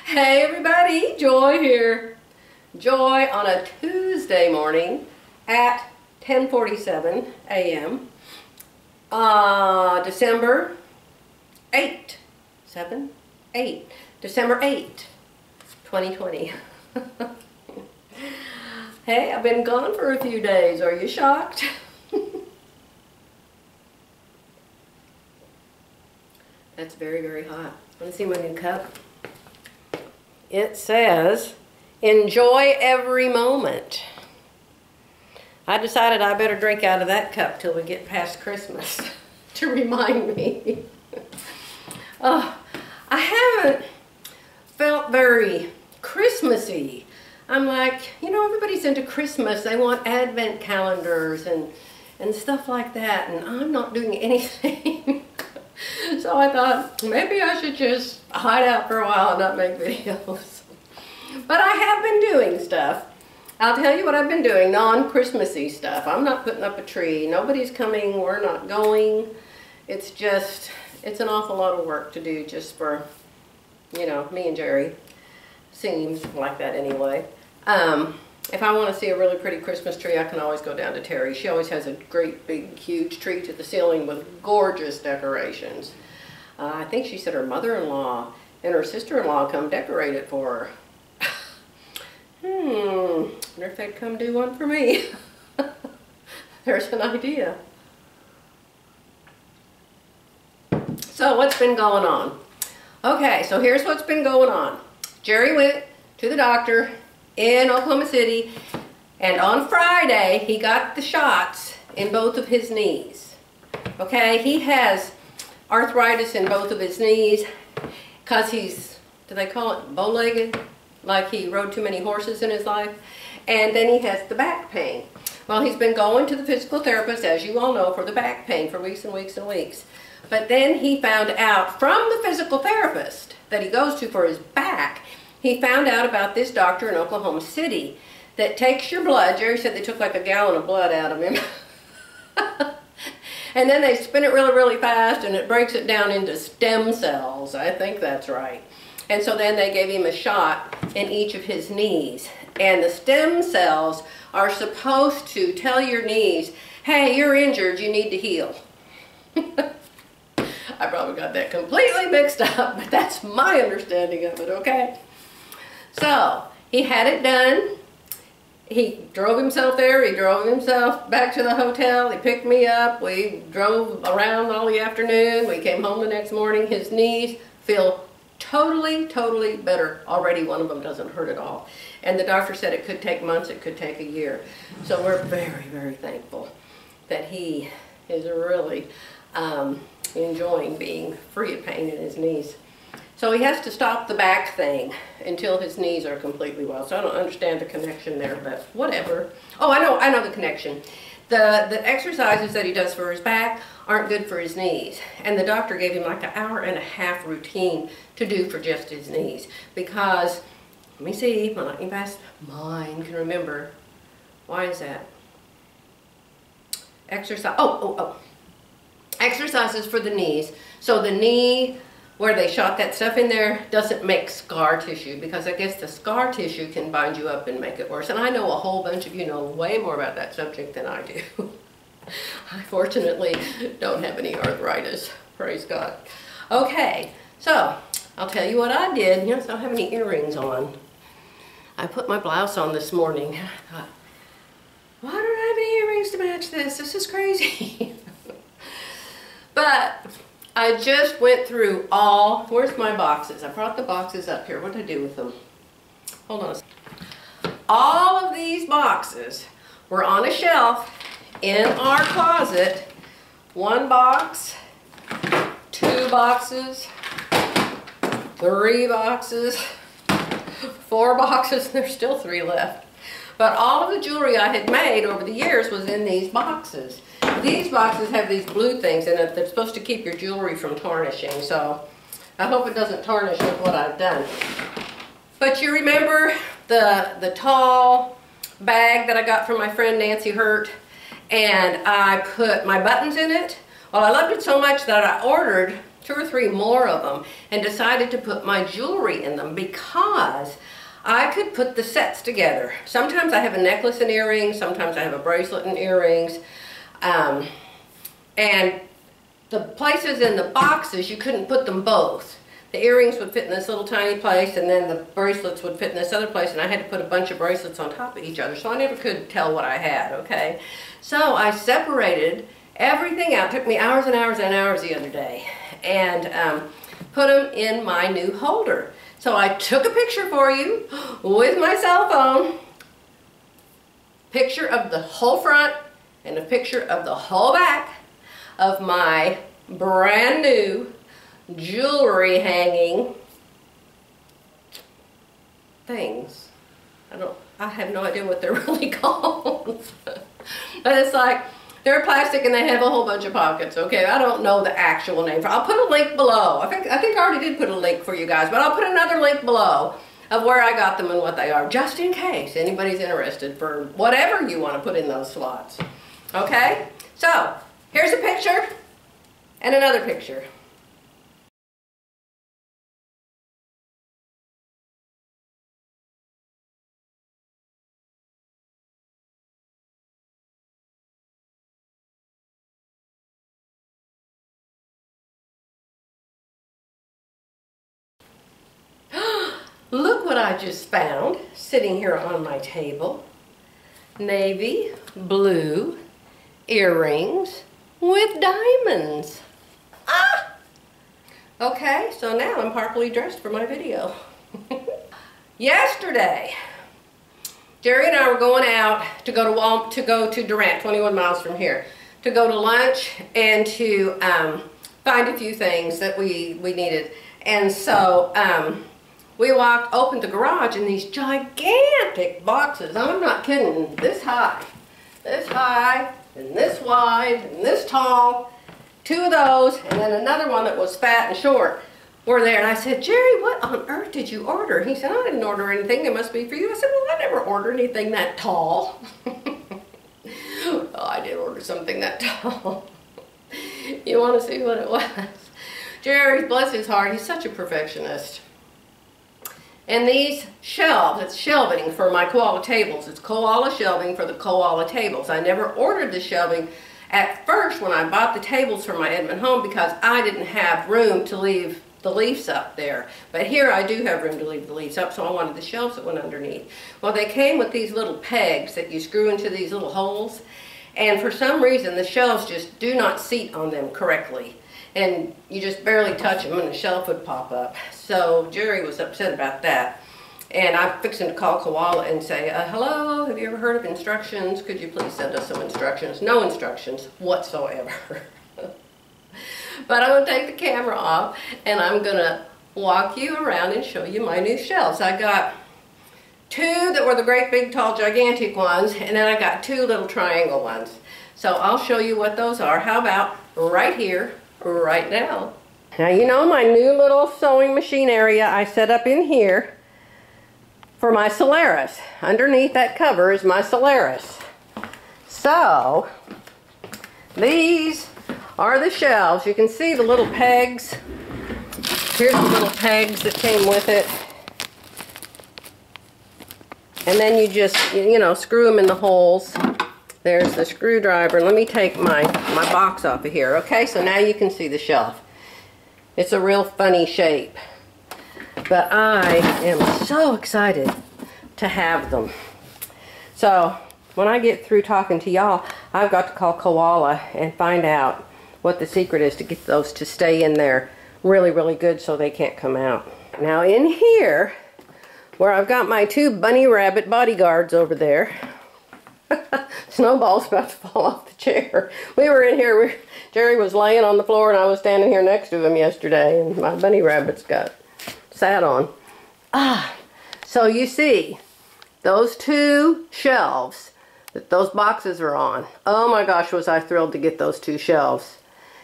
Hey everybody, Joy here. Joy on a Tuesday morning at 10:47 a.m. December 8th, 2020. Hey, I've been gone for a few days. Are you shocked? That's very, very hot. Want to see my new cup? It says, enjoy every moment. I decided I better drink out of that cup till we get past Christmas to remind me. I haven't felt very Christmassy. I'm like, you know, everybody's into Christmas. They want advent calendars and stuff like that, and I'm not doing anything. So I thought, maybe I should just hide out for a while and not make videos. But I have been doing stuff. I'll tell you what I've been doing, non-Christmassy stuff. I'm not putting up a tree. Nobody's coming. We're not going. It's just, it's an awful lot of work to do just for, you know, me and Jerry. Seems like that anyway. If I want to see a really pretty Christmas tree, I can always go down to Terry. She always has a great, big, huge tree to the ceiling with gorgeous decorations. I think she said her mother-in-law and her sister-in-law come decorate it for her. Wonder if they'd come do one for me. There's an idea. So what's been going on? Okay, so here's what's been going on. Jerry went to the doctor in Oklahoma City, and on Friday he got the shots in both of his knees. Okay, he has arthritis in both of his knees because he's, do they call it bow-legged? Like he rode too many horses in his life. And then he has the back pain. Well, he's been going to the physical therapist, as you all know, for the back pain for weeks and weeks and weeks. But then he found out from the physical therapist that he goes to for his back, he found out about this doctor in Oklahoma City that takes your blood. Jerry said they took like a gallon of blood out of him. And then they spin it really, really fast and it breaks it down into stem cells. I think that's right. And so then they gave him a shot in each of his knees. And the stem cells are supposed to tell your knees, hey, you're injured, you need to heal. I probably got that completely mixed up, but that's my understanding of it, okay? So, he had it done. He drove himself there. He drove himself back to the hotel. He picked me up. We drove around all the afternoon. We came home the next morning. His knees feel totally, totally better already. One of them doesn't hurt at all. And the doctor said it could take months. It could take a year. So we're very, very thankful that he is really enjoying being free of pain in his knees. So he has to stop the back thing until his knees are completely well. So I don't understand the connection there, but whatever. Oh, I know the connection. The exercises that he does for his back aren't good for his knees. And the doctor gave him like an hour-and-a-half routine to do for just his knees. Because, let me see, my lightning fast mind can remember. Why is that? Exercise, exercises for the knees. So the knee where they shot that stuff in there doesn't make scar tissue, because I guess the scar tissue can bind you up and make it worse. And I know a whole bunch of you know way more about that subject than I do. I fortunately don't have any arthritis, praise God. Okay, so I'll tell you what I did. Yes, I don't have any earrings on. I put my blouse on this morning. I thought, why don't I have any earrings to match this? This is crazy. But I just went through all, where's my boxes? I brought the boxes up here. What did I do with them? Hold on a second. All of these boxes were on a shelf in our closet. 1 box, 2 boxes, 3 boxes, 4 boxes, and there's still 3 left. But all of the jewelry I had made over the years was in these boxes. These boxes have these blue things in it that's supposed to keep your jewelry from tarnishing, so I hope it doesn't tarnish with what I've done. But you remember the tall bag that I got from my friend Nancy Hurt, and I put my buttons in it? Well, I loved it so much that I ordered 2 or 3 more of them, and decided to put my jewelry in them because I could put the sets together. Sometimes I have a necklace and earrings, sometimes I have a bracelet and earrings, and the places in the boxes, you couldn't put them both. The earrings would fit in this little tiny place, and then the bracelets would fit in this other place, and I had to put a bunch of bracelets on top of each other, so I never could tell what I had, okay? So I separated everything out. It took me hours and hours and hours the other day, and put them in my new holder. So I took a picture for you with my cell phone, picture of the whole front and a picture of the whole back of my brand new jewelry hanging things. I have no idea what they're really called. But it's like, they're plastic and they have a whole bunch of pockets, okay? I don't know the actual name. I'll put a link below. I think I already did put a link for you guys, but I'll put another link below of where I got them and what they are, just in case anybody's interested for whatever you want to put in those slots. Okay? So, here's a picture and another picture. Look what I just found sitting here on my table. Navy blue earrings with diamonds. Ah! Okay, so now I'm properly dressed for my video. Yesterday, Jerry and I were going out to go to Durant, 21 miles from here, to go to lunch and to find a few things that we needed. And so we opened the garage, and these gigantic boxes, I'm not kidding, this high, and this wide, and this tall, 2 of those, and then another one that was fat and short were there. And I said, Jerry, what on earth did you order? He said, I didn't order anything, it must be for you. I said, well, I never ordered anything that tall. Oh, I did order something that tall. You want to see what it was? Jerry, bless his heart, he's such a perfectionist. And these shelves, it's shelving for my koala tables. It's koala shelving for the koala tables. I never ordered the shelving at first when I bought the tables for my Edmund home because I didn't have room to leave the leaves up there. But here I do have room to leave the leaves up, so I wanted the shelves that went underneath. Well, they came with these little pegs that you screw into these little holes, and for some reason the shelves just do not seat on them correctly. And you just barely touch them and the shelf would pop up. So Jerry was upset about that. And I'm fixing to call Koala and say, hello, have you ever heard of instructions? Could you please send us some instructions? No instructions whatsoever. But I'm going to take the camera off and I'm going to walk you around and show you my new shelves. I got 2 that were the great big tall gigantic ones, and then I got 2 little triangle ones. So I'll show you what those are. How about right here, right now. Now you know my new little sewing machine area I set up in here for my Solaris. Underneath that cover is my Solaris. So these are the shelves. You can see the little pegs. Here's the little pegs that came with it. And then you just, you know, screw them in the holes. There's the screwdriver. Let me take my box off of here. Okay, so now you can see the shelf. It's a real funny shape. But I am so excited to have them. So when I get through talking to y'all, I've got to call Koala and find out what the secret is to get those to stay in there really, really good so they can't come out. Now in here, where I've got my 2 bunny rabbit bodyguards over there, Snowball's about to fall off the chair. We were in here, Jerry was laying on the floor and I was standing here next to him yesterday, and my bunny rabbits got sat on. So you see, those 2 shelves that those boxes are on, oh my gosh, was I thrilled to get those 2 shelves.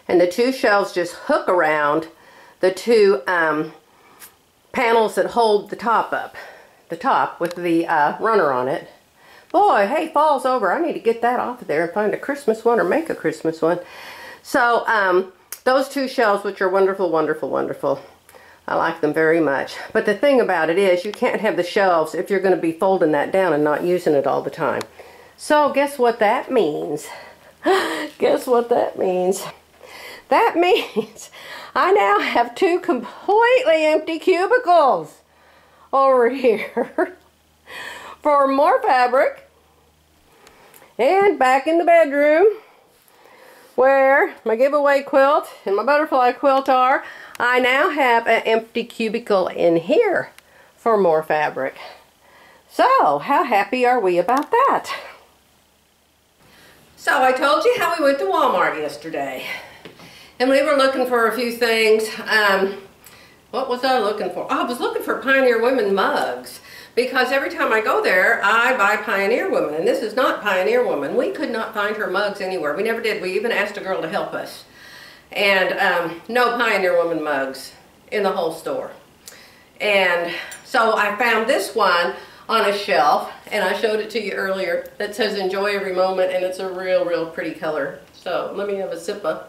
And the 2 shelves just hook around the 2 panels that hold the top up. The top with the runner on it. Boy, hey, fall's over. I need to get that off of there and find a Christmas one or make a Christmas one. So, those two shelves, which are wonderful, wonderful, wonderful. I like them very much. But the thing about it is you can't have the shelves if you're going to be folding that down and not using it all the time. So guess what that means? Guess what that means? That means I now have two completely empty cubicles over here for more fabric. And back in the bedroom where my giveaway quilt and my butterfly quilt are, I now have an empty cubicle in here for more fabric. So, how happy are we about that? So, I told you how we went to Walmart yesterday. And we were looking for a few things. What was I looking for? Oh, I was looking for Pioneer Women mugs. Because every time I go there, I buy Pioneer Woman. And this is not Pioneer Woman. We could not find her mugs anywhere. We never did. We even asked a girl to help us. And no Pioneer Woman mugs in the whole store. And so I found this one on a shelf, and I showed it to you earlier, that says enjoy every moment, and it's a real, real pretty color. So let me have a sip of.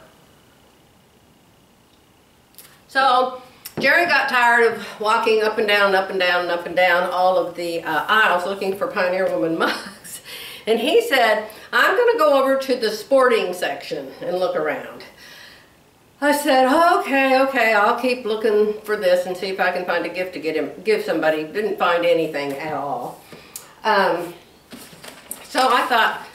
So Jerry got tired of walking up and down, up and down, and up and down all of the aisles looking for Pioneer Woman mugs. And he said, I'm going to go over to the sporting section and look around. I said, okay, I'll keep looking for this and see if I can find a gift to give somebody. Didn't find anything at all. So I thought,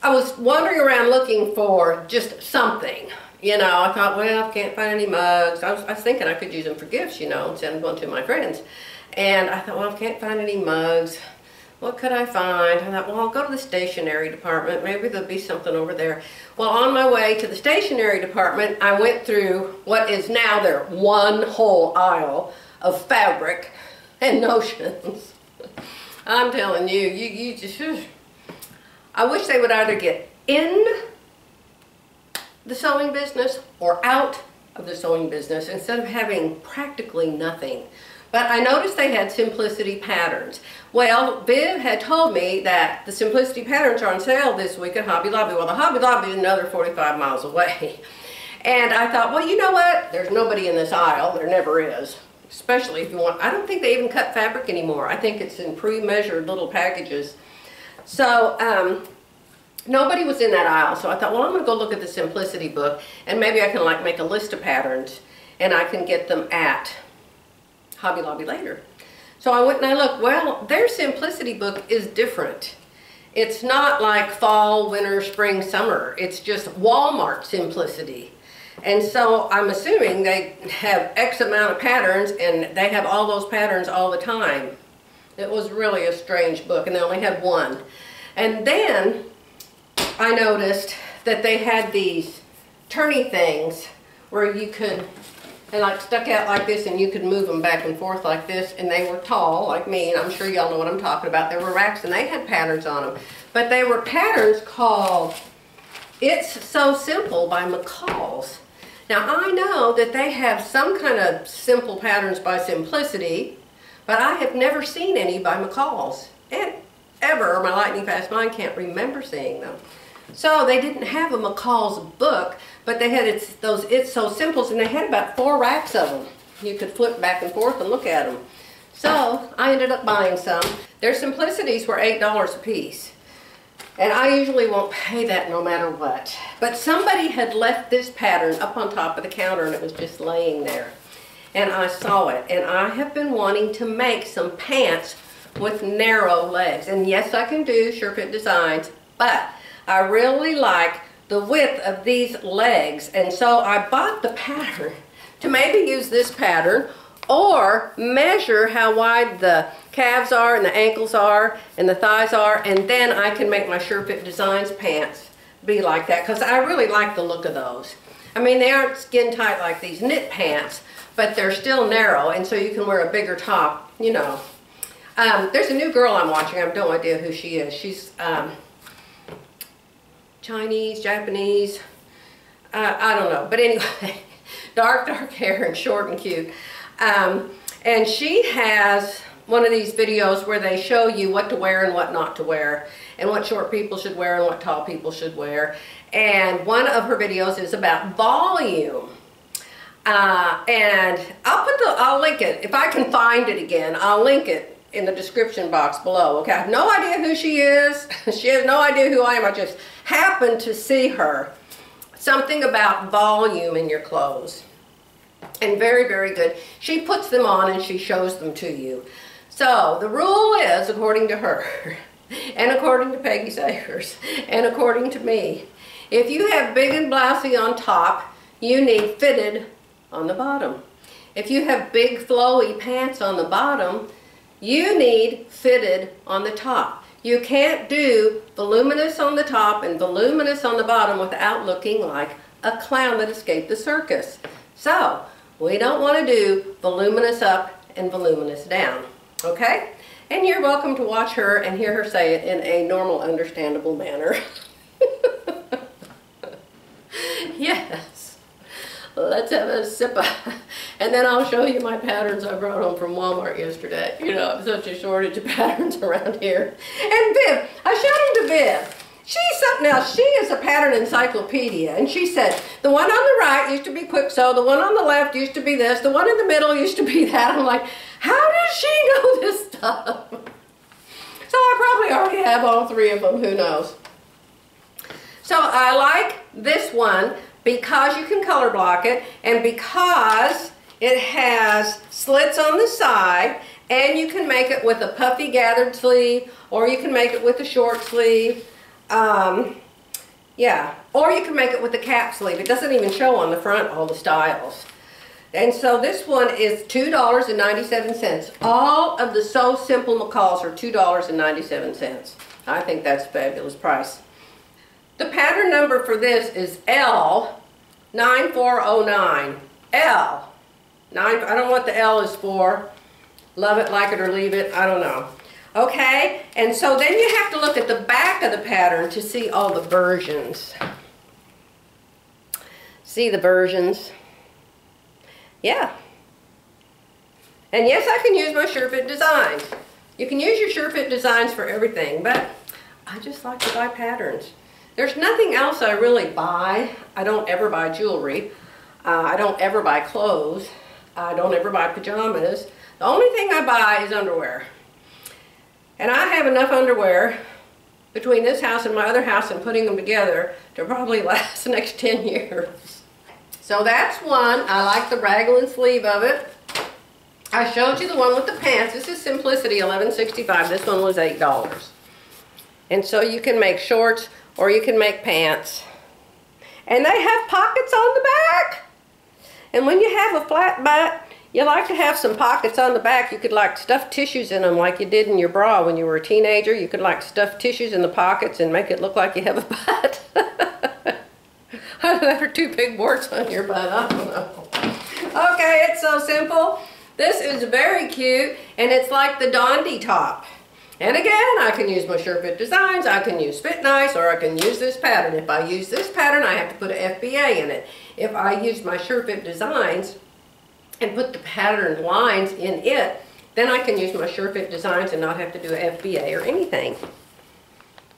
I was wandering around looking for just something. You know, I thought, well, I can't find any mugs. I was thinking I could use them for gifts, you know, and send one to my friends. And I thought, well, I can't find any mugs. What could I find? I thought, well, I'll go to the stationery department. Maybe there'll be something over there. Well, on my way to the stationery department, I went through what is now their one whole aisle of fabric and notions. I'm telling you, you just, I wish they would either get in the sewing business or out of the sewing business instead of having practically nothing. But I noticed they had Simplicity patterns. Well, Viv had told me that the Simplicity patterns are on sale this week at Hobby Lobby. Well, the Hobby Lobby is another 45 miles away. And I thought, well, you know what? There's nobody in this aisle. There never is. Especially if you want, I don't think they even cut fabric anymore. I think it's in pre-measured little packages. So, nobody was in that aisle. So I thought, well, I'm going to go look at the Simplicity book. And maybe I can like make a list of patterns. And I can get them at Hobby Lobby later. So I went and I looked. Well, their Simplicity book is different. It's not like fall, winter, spring, summer. It's just Walmart Simplicity. And so I'm assuming they have X amount of patterns and they have all those patterns all the time. It was really a strange book, and they only had one. And then I noticed that they had these turny things where you could, they like stuck out like this, and you could move them back and forth like this, and they were tall like me, and I'm sure y'all know what I'm talking about. There were racks and they had patterns on them, but they were patterns called It's So Simple by McCall's. Now I know that they have some kind of simple patterns by Simplicity, but I have never seen any by McCall's, and ever. My lightning fast mind can't remember seeing them. So they didn't have a McCall's book, but they had those It's So Simples, and they had about 4 racks of them. You could flip back and forth and look at them. So I ended up buying some. Their Simplicities were $8 a piece. And I usually won't pay that no matter what. But somebody had left this pattern up on top of the counter, and it was just laying there. And I saw it, and I have been wanting to make some pants with narrow legs. And yes, I can do sure fit designs, but I really like the width of these legs, and so I bought the pattern to maybe use this pattern or measure how wide the calves are and the ankles are and the thighs are, and then I can make my Sure Fit Designs pants be like that, because I really like the look of those. I mean, they aren't skin tight like these knit pants, but they're still narrow, and so you can wear a bigger top, you know. There's a new girl I'm watching. I have no idea who she is. She's Chinese, Japanese, I don't know. But anyway, dark hair and short and cute. And she has one of these videos where they show you what to wear and what not to wear, and what short people should wear and what tall people should wear. And one of her videos is about volume. And I'll link it. If I can find it again, I'll link it in the description box below. Okay, I have no idea who she is. She has no idea who I am. I just happened to see her. Something about volume in your clothes. And very, very good. She puts them on and she shows them to you. So the rule is, according to her, and according to Peggy Sayers, and according to me, if you have big and blousy on top, you need fitted on the bottom. If you have big flowy pants on the bottom, you need fitted on the top. You can't do voluminous on the top and voluminous on the bottom without looking like a clown that escaped the circus. So, we don't want to do voluminous up and voluminous down, okay? And you're welcome to watch her and hear her say it in a normal, understandable manner. Yes. Let's have a sip. And then I'll show you my patterns I brought home from Walmart yesterday. You know, I'm such a shortage of patterns around here. And Viv, I showed them to Viv. She's something else. She is a pattern encyclopedia. And she said, the one on the right used to be quick sew, the one on the left used to be this, the one in the middle used to be that. I'm like, how does she know this stuff? So I probably already have all three of them, who knows. So I like this one because you can color block it and because it has slits on the side, and you can make it with a puffy gathered sleeve, or you can make it with a short sleeve. Yeah, or you can make it with a cap sleeve. It doesn't even show on the front all the styles. And so this one is $2.97. All of the So Simple McCalls are $2.97. I think that's a fabulous price. The pattern number for this is L9409. L. I don't know what the L is for. Love it, like it, or leave it. I don't know. Okay, and so then you have to look at the back of the pattern to see all the versions. See the versions? Yeah. And yes, I can use my SureFit designs. You can use your SureFit designs for everything, but I just like to buy patterns. There's nothing else I really buy. I don't ever buy jewelry. I don't ever buy clothes. I don't ever buy pajamas. The only thing I buy is underwear. And I have enough underwear between this house and my other house and putting them together to probably last the next 10 years. So that's one. I like the raglan sleeve of it. I showed you the one with the pants. This is Simplicity, $11.65. This one was $8. And so you can make shorts or you can make pants. And they have pockets on the back. And when you have a flat butt, you like to have some pockets on the back. You could like stuff tissues in them like you did in your bra when you were a teenager. You could like stuff tissues in the pockets and make it look like you have a butt. That are two big warts on your butt. I don't know. Okay, it's so simple. This is very cute and it's like the Dondi top. And again, I can use my SureFit designs. I can use Fit Nice, or I can use this pattern. If I use this pattern, I have to put an FBA in it. If I use my SureFit designs and put the pattern lines in it, then I can use my SureFit designs and not have to do an FBA or anything.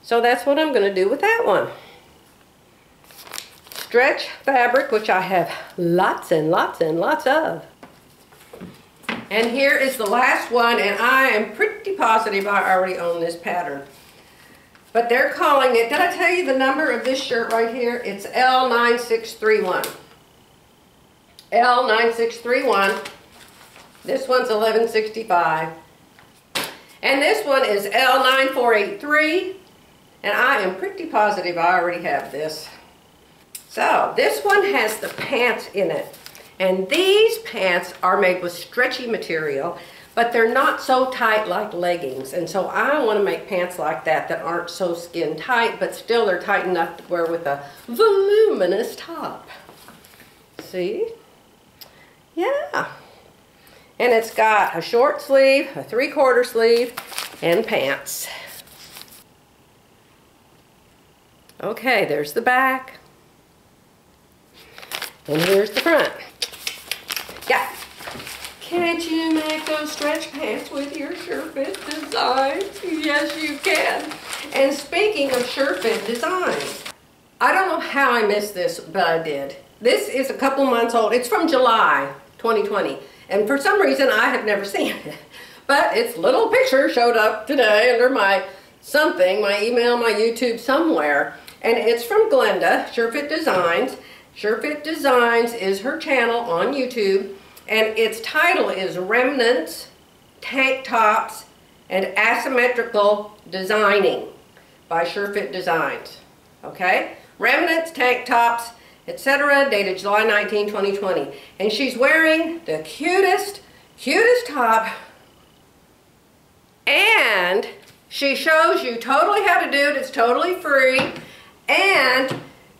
So that's what I'm going to do with that one. Stretch fabric, which I have lots and lots and lots of. And here is the last one, and I am pretty positive I already own this pattern. But they're calling it, did I tell you the number of this shirt right here? It's L9631. L9631. This one's $11.65. And this one is L9483. And I am pretty positive I already have this. So, this one has the pants in it. And these pants are made with stretchy material, but they're not so tight like leggings. And so I want to make pants like that that aren't so skin tight, but still they're tight enough to wear with a voluminous top. See? Yeah. And it's got a short sleeve, a 3/4 sleeve, and pants. Okay, there's the back. And here's the front. Yeah. Can't you make those stretch pants with your SureFit designs? Yes, you can. And speaking of SureFit designs, I don't know how I missed this, but I did. This is a couple months old. It's from July 2020. And for some reason, I have never seen it. But its little picture showed up today under my something, my email, my YouTube, somewhere. And it's from Glenda, SureFit Designs. SureFit Designs is her channel on YouTube. And its title is Remnants, Tank Tops, and Asymmetrical Designing by SureFit Designs. Okay? Remnants, Tank Tops, etc. Dated July 19, 2020. And she's wearing the cutest top. And she shows you totally how to do it. It's totally free. And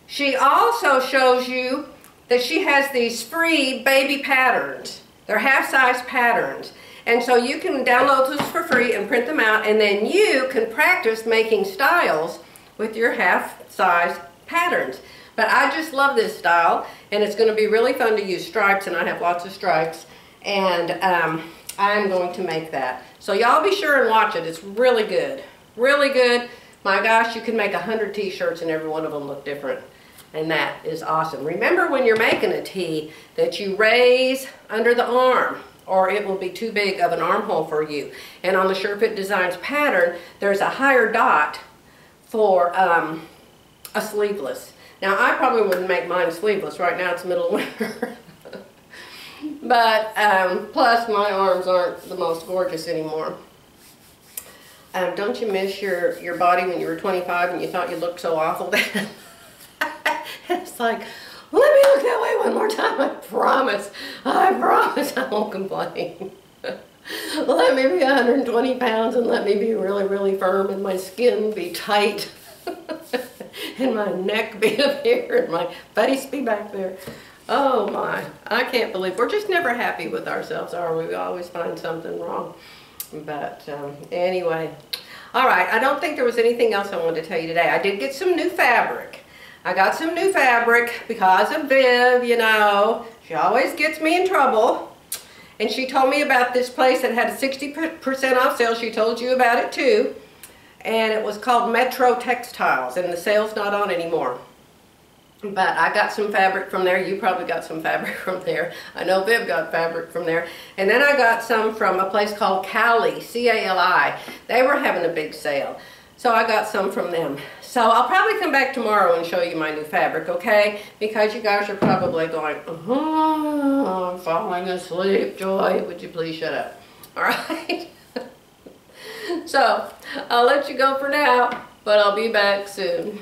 she also shows you that she has these free baby patterns. They're half-size patterns. And so you can download those for free and print them out, and then you can practice making styles with your half-size patterns. But I just love this style, and it's going to be really fun to use stripes, and I have lots of stripes, and I'm going to make that. So y'all be sure and watch it. It's really good. Really good. My gosh, you can make 100 t-shirts and every one of them look different. And that is awesome. Remember when you're making a tee that you raise under the arm, or it will be too big of an armhole for you. And on the SureFit Designs pattern, there's a higher dot for a sleeveless. Now, I probably wouldn't make mine sleeveless. Right now, it's middle of winter. But, plus, my arms aren't the most gorgeous anymore. Don't you miss your body when you were 25 and you thought you looked so awful then? It's like, let me look that way one more time. I promise I won't complain. Let me be 120 pounds and let me be really, really firm and my skin be tight. And my neck be up here and my face be back there. Oh my, I can't believe, we're just never happy with ourselves, are we? We always find something wrong. But anyway, all right, I don't think there was anything else I wanted to tell you today. I did get some new fabric. I got some new fabric because of Viv, you know. She always gets me in trouble. And she told me about this place that had a 60% off sale. She told you about it too. And it was called Metro Textiles, and the sale's not on anymore. But I got some fabric from there. You probably got some fabric from there. I know Viv got fabric from there. And then I got some from a place called Cali, C-A-L-I. They were having a big sale. So I got some from them. So I'll probably come back tomorrow and show you my new fabric, okay? Because you guys are probably going, oh, I'm falling asleep. Joy, would you please shut up? All right? So I'll let you go for now, but I'll be back soon.